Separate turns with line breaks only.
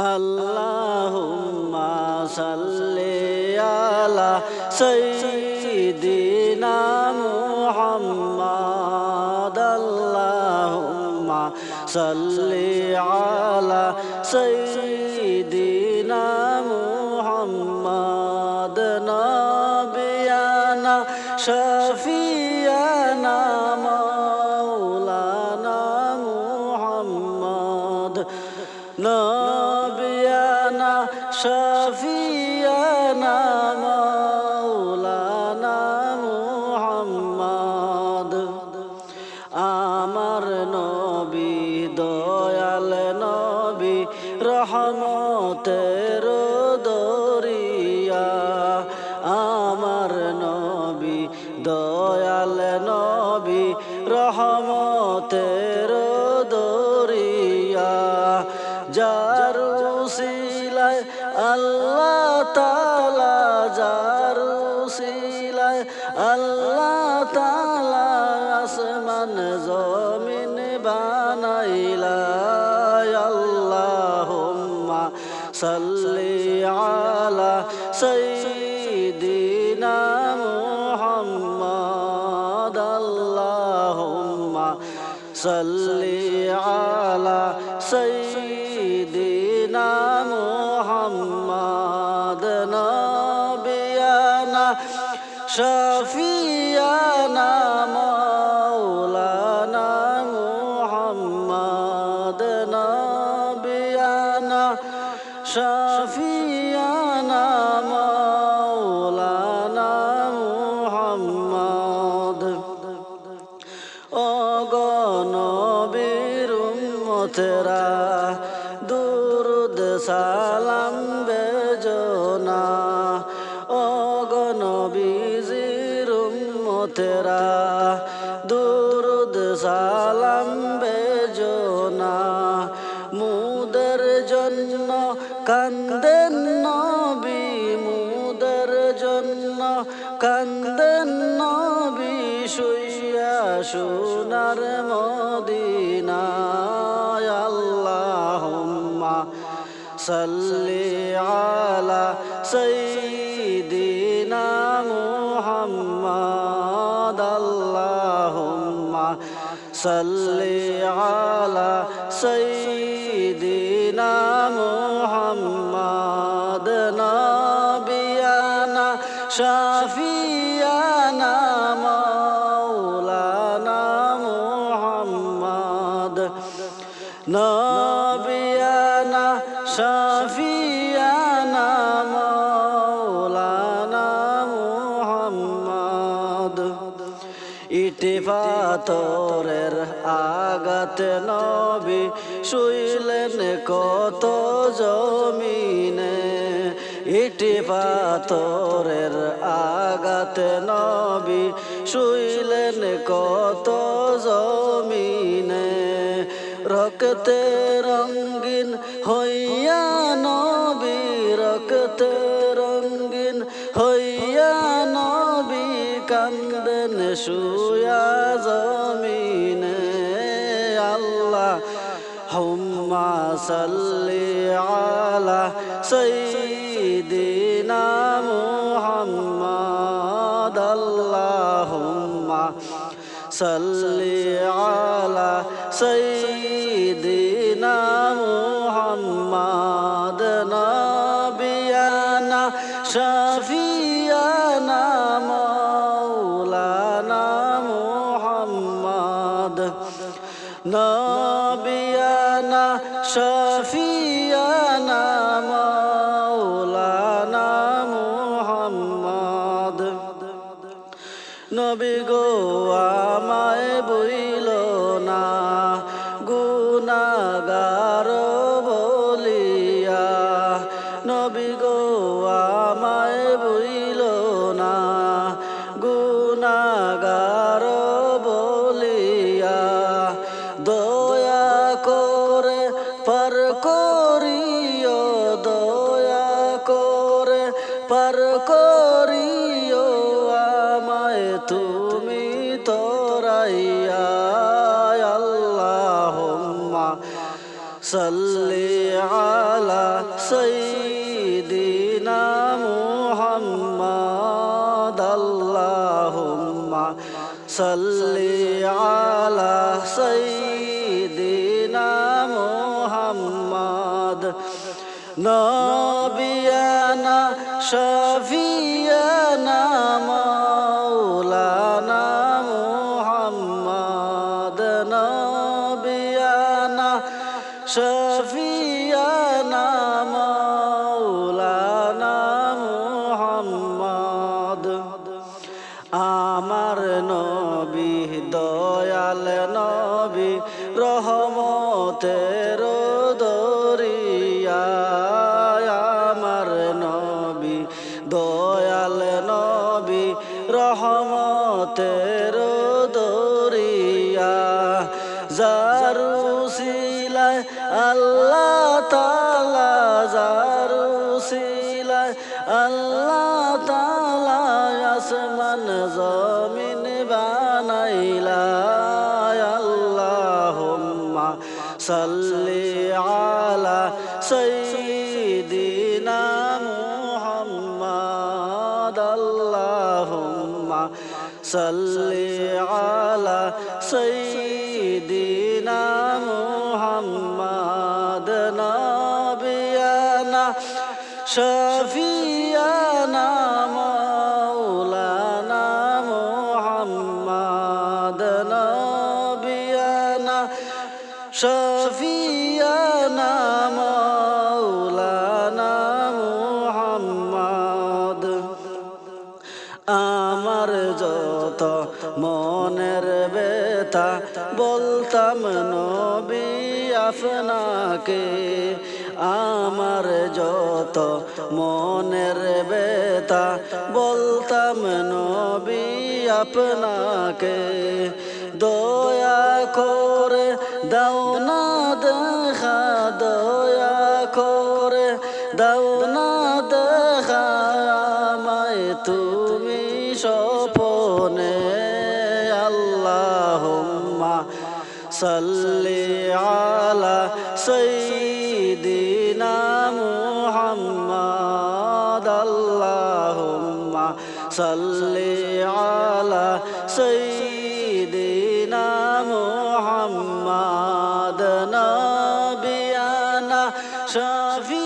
আল্লাহুম্মা সাল্লি আলা সাইয়্যিদিনা মুহাম্মাদ আল্লাহুম্মা সাল্লি আলা সাইয়্যিদিনা মুহাম্মাদ নাবিয়ানা শাফিয়ানা মাওলানা মুহাম্মাদ নবিয়ানা শাফিয়ানা মাওলানা মুহাম্মাদ আমার নবী দয়াল নবী রহমতের দরিয়া আমার নবী দয়াল নবী রহমতের দরিয়া যার উসিলায় আল্লাহ তাআলা যার উসিলায় আল্লাহ তাআলা আসমান জমিন বানাইলা আল্লাহুম্মা সাল্লি আলা সাইয়্যিদিনা মুহাম্মাদ আল্লাহুম্মা সাল্লি আলা সাইয়্যিদিনা মুহাম্মাদ নাবিয়ানা শাফিয়ানা মাওলানা মুহাম্মাদ নাবিয়ানা শাফিয়ানা মাওলানা মুহাম্মাদ নবীর উম্মতেরা দুরুদ সালাম বেজনা ও গো নবীজির উম্মতেরা দুরুদ সালাম বেজনা মুদের জন্য কান্দেন নবী মুদের জন্য কান্দেন নবী শুইয়া সোনার মদিনায় আল্লাহুম্মা সাল্লি আলা সাইয়্যিদিনা মুহাম্মাদ আল্লাহুম্মা সাল্লি আলা সাইয়্যিদিনা মুহাম্মাদ নাবিয়ানা শাফিয়ানা মাওলানা মুহাম্মাদ নাবিয়ানা শাফিয়ানা মাওলানা মুহাম্মাদ ইটে পাথরের আঘাত নবী শুইলেন কত জমিনে ইটে পাথরের আঘাত নবী শুইলেন কত জমিনে রক্তে রঙ্গিন হইয়া নবী রক্তে রঙ্গিন হইয়া নবী কান্দেন শুয়া জমিনে আল্লাহুম্মা সাল্লি আলা সাইয়্যিদিনা মুহাম্মাদ আল্লাহুম্মা সাল্লি আলা সাইয়্যিদিনা মুহাম্মাদ নাবিয়ানা শাফিয়ানা মাওলানা মুহাম্মাদ নাবিয়ানা শাফিয়ানা মাওলানা মুহাম্মাদ নবী গো আমায় বইল না গুনাহগার বলিয়া নবী গো আমায় বইল না গুনাহগার বলিয়া দয়া করে পার করিও দয়া করে পার করিও আমায় তুমি তোরাইয়া আল্লাহুম্মা সাল্লি আলা سيدنا محمد اللهم صل على سيدنا محمد نبينا شفيعنا مولانا محمد نبينا شفيعنا مولانا محمد আমার নবী দয়াল নবী রহমতের দরিয়া আমার নবী দয়াল নবী রহমতের দরিয়া জারুসিলায় আল্লাহ তাআলা জারুসিলায় আল্লাহ তাআলা আসমান জমিন বানাইলা আল্লাহুম্মা সাল্লি আলা সাইয়্যিদিনা মুহাম্মাদ আল্লাহুম্মা সাল্লি আলা সাইয়্যিদিনা মুহাম্মাদ নবিয়ানা শফিয়ানা মাওলানা মুহাম্মাদ নবিয়ানা শফিয়ানা মাওলানা মুহাম্মাদ আমার যত মনের ব্যথা বলতাম নবী আপনাকে আমার যত মনের ব্যথা বলতাম নবী আপনাকে দয়া করে দাও না দেখা দয়া করে দাও না দেখা আমায় তুমি স্বপনে আল্লাহুম্মা সাল্লি আলা সাইয়্যিদিনা মুহাম্মাদ আল্লাহুম্মা সাল্লি আলা সাইয়্যিদিনা মুহাম্মাদ নবিয়ানা শফি